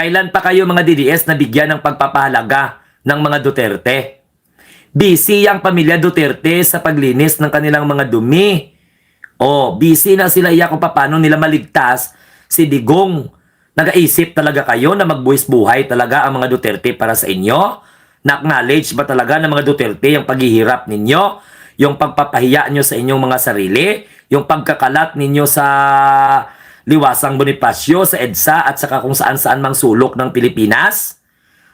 Kailan pa kayo mga DDS na bigyan ng pagpapahalaga ng mga Duterte? Busy ang pamilya Duterte sa paglinis ng kanilang mga dumi. Busy na sila kung paano nila maligtas si Digong. Nag-aisip talaga kayo na magbuwis buhay talaga ang mga Duterte para sa inyo? Na-acknowledge ba talaga ng mga Duterte yung paghihirap ninyo? Yung pagpapahiya nyo sa inyong mga sarili? Yung pagkakalat ninyo sa Liwasang Bonifacio, sa EDSA at saka kung saan-saan mang sulok ng Pilipinas?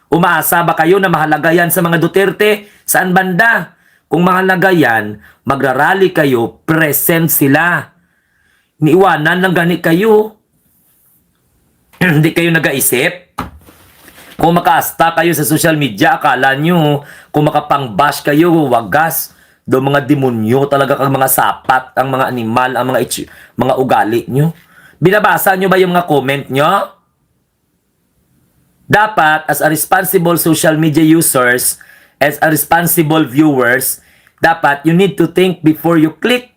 Umaasa ba kayo na mahalaga yan sa mga Duterte? Saan banda? Kung mahalaga yan, magrarally kayo, present sila. Niiwanan lang gani kayo. Hindi kayo nag-aisip? Kung makaasta kayo sa social media, akala nyo, kung makapang-bash kayo, wagas. Do mga demonyo talaga kang mga sapat, ang mga animal, ang mga ugali nyo. Binabasa nyo ba yung mga comment nyo? Dapat, as a responsible social media users, as a responsible viewers, dapat you need to think before you click.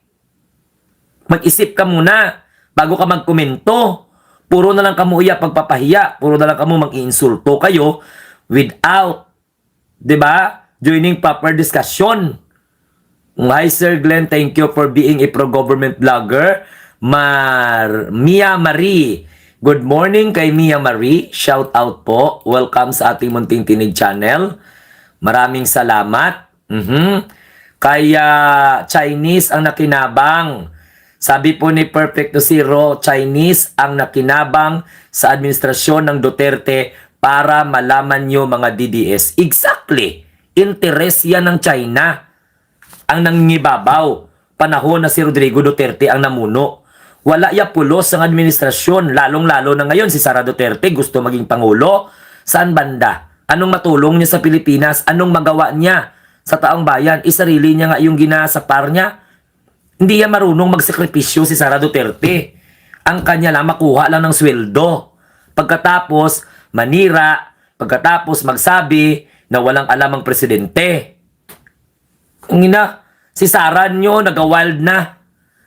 Mag-isip ka muna bago ka magkomento. Puro na lang kamo pagpapahiya, puro na lang kamo mag-iinsulto kayo without, 'di ba, joining proper discussion. Hi Sir Glenn, thank you for being a pro-government vlogger. Mia Marie. Good morning kay Mia Marie. Shout out po. Welcome sa ating Munting Tinig channel. Maraming salamat. Kaya Chinese ang nakinabang. Sabi po ni Perfect to Zero, Chinese ang nakinabang sa administrasyon ng Duterte para malaman nyo mga DDS. Exactly. Interes yan ng China ang nangingibabaw. Panahon na si Rodrigo Duterte ang namuno. Wala ya pulos ang administrasyon, lalong-lalo na ngayon si Sara Duterte gusto maging Pangulo. Saan banda? Anong matulong niya sa Pilipinas? Anong magawa niya sa taong bayan? Isarili niya nga yung ginasapar niya. Hindi yan marunong magsakripisyo si Sara Duterte. Ang kanya lang makuha lang ng sweldo. Pagkatapos manira, pagkatapos magsabi na walang alam ang presidente. Ang ina, si Sara nyo nag-wild na.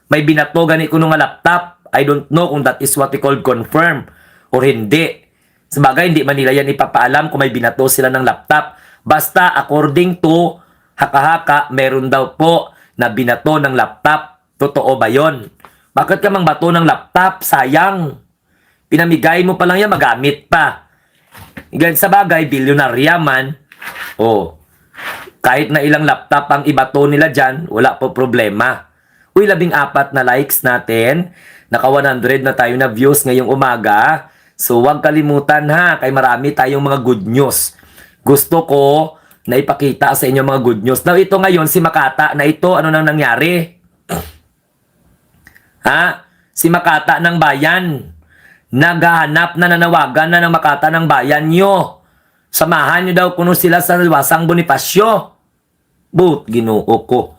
May binato gani ko nung laptop. I don't know kung that is what we call confirm or hindi. Sabagay, hindi man nila yan ipapaalam kung may binato sila ng laptop. Basta according to haka-haka, meron daw po na binato ng laptop. Totoo ba yon? Bakit ka mang bato ng laptop? Sayang. Pinamigay mo pa lang yan, magamit pa. Ganyan sa bagay, bilyonarya man. Kahit na ilang laptop ang ibato nila dyan, wala po problema. 14 na likes natin. Naka 100 na tayo na views ngayong umaga. So huwag kalimutan ha, kay marami tayong mga good news. Gusto ko na ipakita sa inyo mga good news. Now ito ngayon, si Makata na ito, ano nang nangyari? Si Makata ng Bayan. Naghahanap na nanawagan na ng Makata ng Bayan nyo. Samahan nyo daw kuno sila sa Liwasang Bonifacio. Ginoo ko.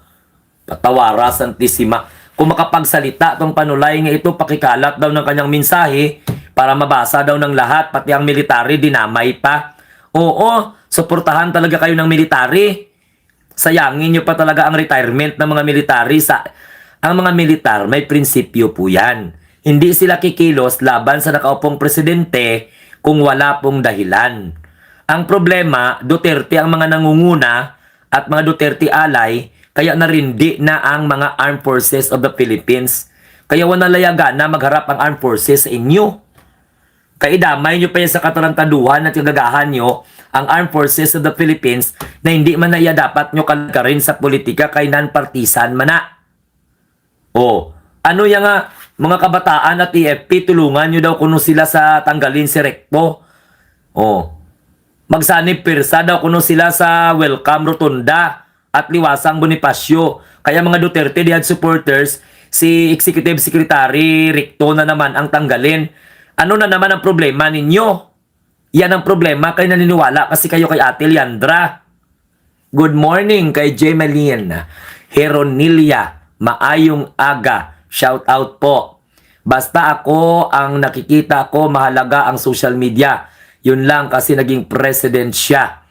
Patawara Santissima. Kung makapagsalita tong Panulay nga ito, pakikalat daw ng kanyang mensahe para mabasa daw ng lahat, pati ang military dinamay pa. Oo, suportahan talaga kayo ng military. Sayangin nyo pa talaga ang retirement ng mga military. Ang mga militar, may prinsipyo po yan. Hindi sila kikilos laban sa nakaupong presidente kung wala pong dahilan. Ang problema, Duterte ang mga nangunguna at mga Duterte alay, kaya narindi na ang mga Armed Forces of the Philippines. Kaya wanalayaga na magharap ang Armed Forces sa inyo. Kaidamay nyo pa yan sa katarantaduhan at kagagahan nyo ang Armed Forces of the Philippines na hindi man na dapat nyo kalkarin sa politika kay non-partisan man na. Ano yung mga kabataan at TFP, tulungan nyo daw kuno sila sa tanggalin si Recto. Magsanib pirsa daw kuno sila sa Welcome Rotunda at Liwasang Bonifacio. Kaya mga Duterte diyan supporters, si Executive Secretary Recto na naman ang tanggalin. Ano na naman ang problema ninyo? Yan ang problema, kayo naniniwala kasi kayo kay Ate Leandra. Good morning kay Jemeline Heronilia. Maayong aga. Shout out po. Basta ako ang nakikita ko, mahalaga ang social media. Yun lang kasi naging president siya.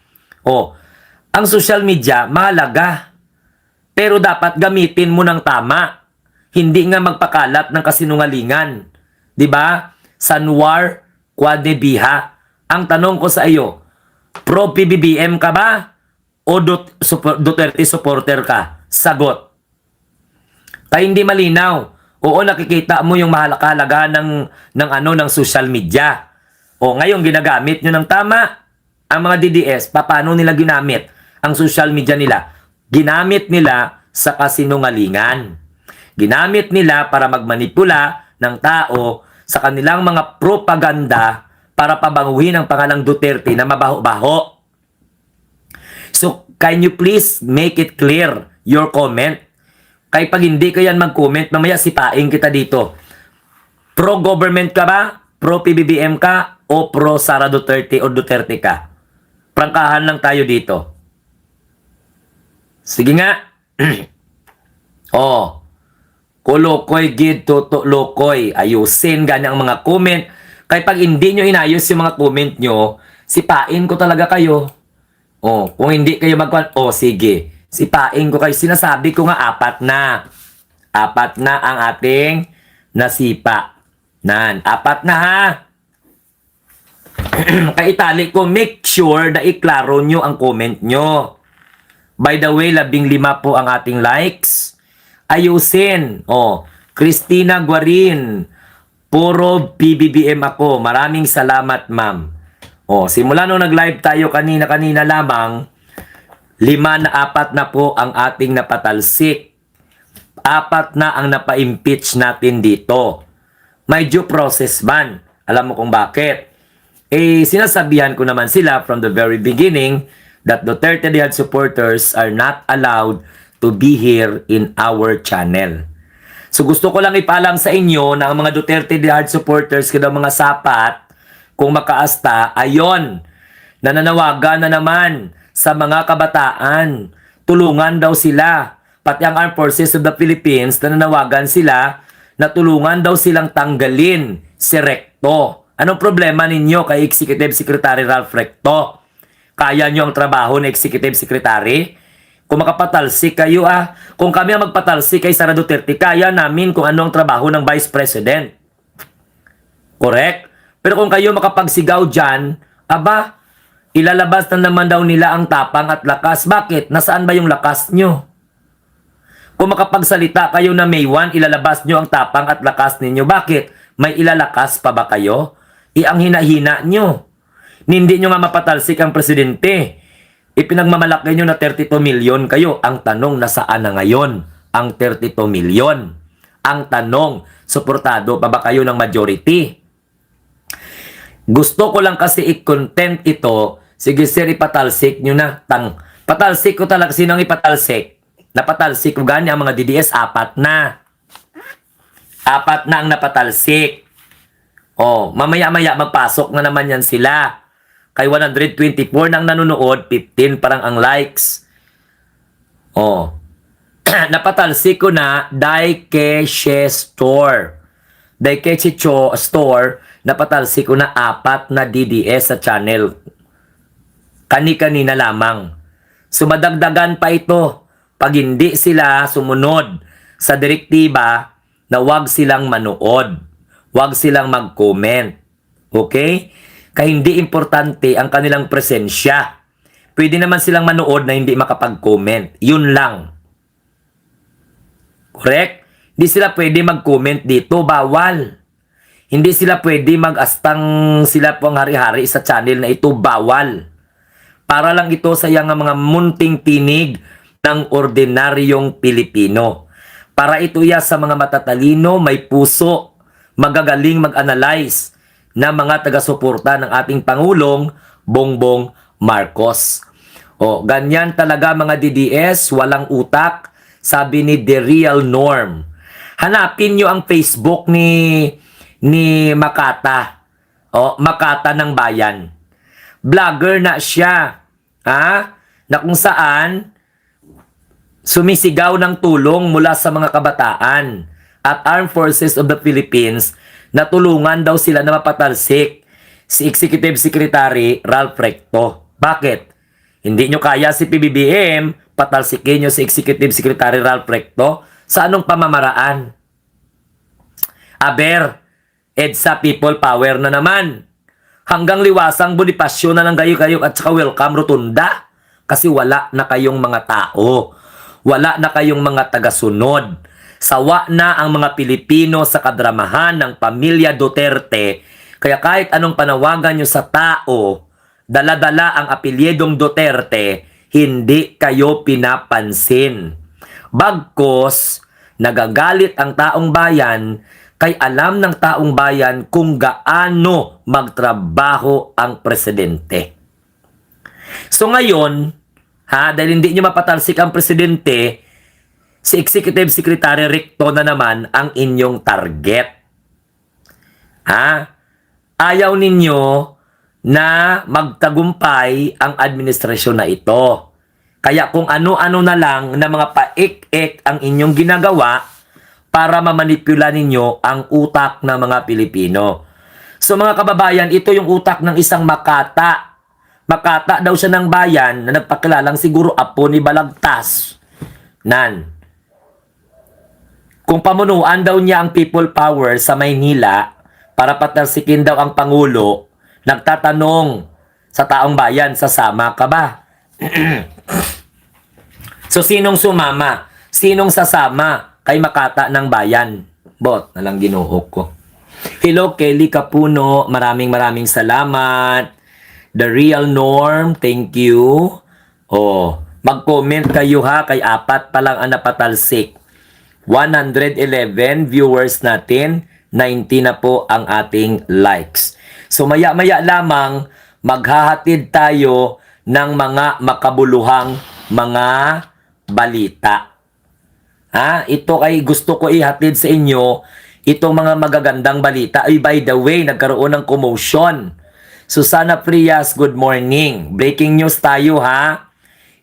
Ang social media, mahalaga. Pero dapat gamitin mo ng tama. Hindi nga magpakalat ng kasinungalingan. 'Di ba? Sanwar Quadebiha. Ang tanong ko sa iyo, pro PBBM ka ba o Duterte supporter ka? Sagot. Kaya hindi malinaw. Oo, nakikita mo yung mahalaga ng social media. O ngayon ginagamit nyo ng tama ang mga DDS. Paano nila ginamit ang social media nila? Ginamit nila sa kasinungalingan. Ginamit nila para magmanipula ng tao sa kanilang mga propaganda para pabanguhin ang pangalang Duterte na mabaho-baho. So, can you please make it clear your comment? Kaya pag hindi ka yan mag-comment, mamaya sipain kita dito. Pro-government ka ba? Pro-PBBM ka? O pro-Sara Duterte o Duterte ka? Prangkahan lang tayo dito. Sige nga. Oh. Kulokoy, gid, toto, lokoy. Ayusin ganyang mga comment. Kaya pag hindi nyo inayos yung mga comment nyo, sipain ko talaga kayo. Oh, kung hindi kayo sige. Sipain ko kayo. Sinasabi ko nga apat na. Apat na ang ating nasipa. Apat na ha. Kaya itali ko, make sure na iklaro nyo ang comment nyo. By the way, 15 po ang ating likes. Ayusin. Oh, Christina Guarin. Puro PBBM ako. Maraming salamat, ma'am. Oh, simula nung nag-live tayo kanina lamang, 4 na po ang ating napatalsik. 4 na ang napa-impeach natin dito. May due process man. Alam mo kung bakit? Sinasabihan ko naman sila from the very beginning that Duterte Dihad supporters are not allowed to be here in our channel. So gusto ko lang ipaalam sa inyo na ang mga Duterte Dihad supporters, kada mga sapat, kung makaasta, ayon, nananawagan na naman sa mga kabataan. Tulungan daw sila. Pati ang Armed Forces of the Philippines, nananawagan sila na tulungan daw silang tanggalin si Recto. Anong problema ninyo kay Executive Secretary Ralph Recto? Kaya nyo ang trabaho ng Executive Secretary? Kung makapatalsik kayo kung kami ang magpatalsik kay Sara Duterte, kaya namin kung ano ang trabaho ng Vice President. Correct? Pero kung kayo makapagsigaw dyan, ilalabas na naman daw nila ang tapang at lakas. Bakit? Nasaan ba yung lakas nyo? Kung makapagsalita kayo na May 1, ilalabas nyo ang tapang at lakas ninyo. Bakit? May ilalakas pa ba kayo? Ang hina-hina nyo. Hindi nyo nga mapatalsik ang presidente. Ipinagmamalaki nyo na 32 million kayo. Ang tanong, nasaan na ngayon ang 32 million? Ang tanong, suportado pa ba kayo ng majority? Gusto ko lang kasi i-content ito. Sige sir, ipatalsik nyo na. Patalsik ko talaga. Sinong ipatalsik? Napatalsik ko gani ang mga DDS. 4 na. 4 na ang napatalsik. Oh, mamaya-maya magpasok na naman yan sila. Kay 124 nang nanonood, 15 parang ang likes. Oh. Napatalsik ko na Daikeche Store. Daikeche Store, napatalsik ko na 4 na DDS sa channel. Kani-kanina lamang. Sumadagdagan pa ito pag hindi sila sumunod sa direktiba na wag silang manood. Wag silang mag-comment. Okay? Kaya hindi importante ang kanilang presensya. Pwede naman silang manood na hindi makapag-comment. Yun lang. Correct? Hindi sila pwede mag-comment dito. Bawal. Hindi sila pwede mag-astang sila po ang hari-hari sa channel na ito. Bawal. Para lang ito sa mga munting tinig ng ordinaryong Pilipino. Para ito sa mga matatalino, may puso, magagaling mag-analyze na mga taga-suporta ng ating Pangulong Bongbong Marcos. O, ganyan talaga mga DDS, walang utak, sabi ni The Real Norm. Hanapin nyo ang Facebook ni Makata. O, Makata ng Bayan. Vlogger na siya. Na kung saan sumisigaw ng tulong mula sa mga kabataan at Armed Forces of the Philippines na tulungan daw sila na mapatalsik si Executive Secretary Ralph Recto. Bakit? Hindi nyo kaya si PBBM, patalsikin nyo si Executive Secretary Ralph Recto? Sa anong pamamaraan? Aber, EDSA People Power na naman. Hanggang Liwasang Bonifacio na lang kayo at saka Welcome Rotunda. Kasi wala na kayong mga tao. Wala na kayong mga tagasunod. Sawa na ang mga Pilipino sa kadramahan ng pamilya Duterte. Kaya kahit anong panawagan nyo sa tao, dala-dala ang apelyedong Duterte, hindi kayo pinapansin. Bagkos, nagagalit ang taong bayan kay alam ng taong bayan kung gaano magtrabaho ang presidente. So ngayon, dahil hindi nyo mapatalsik ang presidente, si Executive Secretary Recto na naman ang inyong target. Ayaw ninyo na magtagumpay ang administrasyon na ito. Kaya kung ano-ano na lang na mga paik-ik ang inyong ginagawa para mamanipula ninyo ang utak ng mga Pilipino. So mga kababayan, ito yung utak ng isang Makata. Makata daw siya ng bayan na nagpakilalang siguro apo ni Balagtas. Kung pamunuan daw niya ang people power sa Maynila para patalsikin daw ang Pangulo, nagtatanong sa taong bayan, sasama ka ba? So sinong sumama? Sinong sasama kay Makata ng bayan? Bot, nalang ginuhok ko. Hello Kelly Capuno, maraming salamat. The Real Norm, thank you. Mag-comment kayo kay apat pa lang ang napatalsik. 111 viewers natin, 90 na po ang ating likes. So maya-maya lamang maghahatid tayo ng mga makabuluhang mga balita. Ito ay gusto ko ihatid sa inyo, itong mga magagandang balita. Ay, by the way, nagkaroon ng commotion. Susana Frias, good morning. Breaking news tayo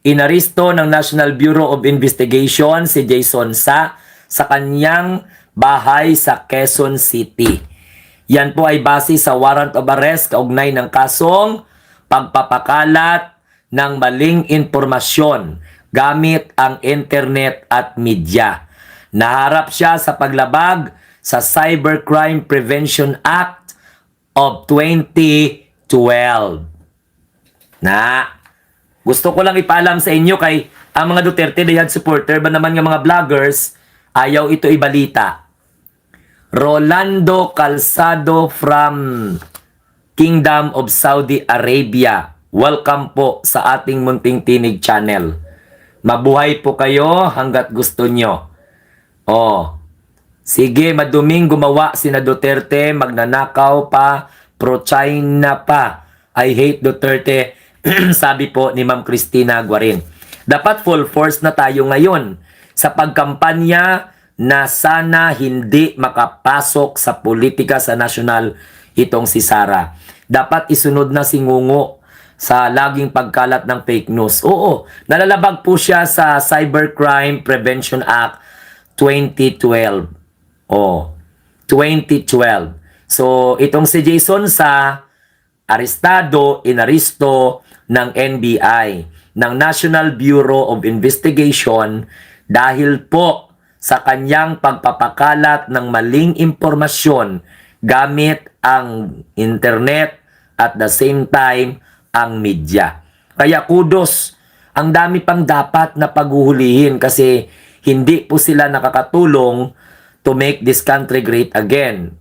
Inaristo ng National Bureau of Investigation si Jason sa kanyang bahay sa Quezon City. Yan po ay base sa warrant of arrest kaugnay ng kasong pagpapakalat ng maling impormasyon gamit ang internet at media. Naharap siya sa paglabag sa Cybercrime Prevention Act of 2012. Gusto ko lang ipaalam sa inyo kay ang mga Duterte Dayad supporter ba naman ng mga vloggers, ayaw ito ibalita. Rolando Calzado from Kingdom of Saudi Arabia. Welcome po sa ating Munting Tinig channel. Mabuhay po kayo hanggat gusto nyo. Sige, maduming gumawa sina Duterte, magnanakaw pa, pro-China pa. I hate Duterte, sabi po ni Ma'am Cristina Guarin. Dapat full force na tayo ngayon sa pagkampanya na sana hindi makapasok sa politika sa nasyonal itong si Sara. Dapat isunod na si Ngungo sa laging pagkalat ng fake news. Oo, nalalabag po siya sa Cybercrime Prevention Act 2012. 2012. So, itong si Jason inaristo ng NBI, ng National Bureau of Investigation dahil po sa kanyang pagpapakalat ng maling impormasyon gamit ang internet at the same time ang media. Kaya kudos, ang dami pang dapat na paghuhulihin kasi hindi po sila nakakatulong to make this country great again.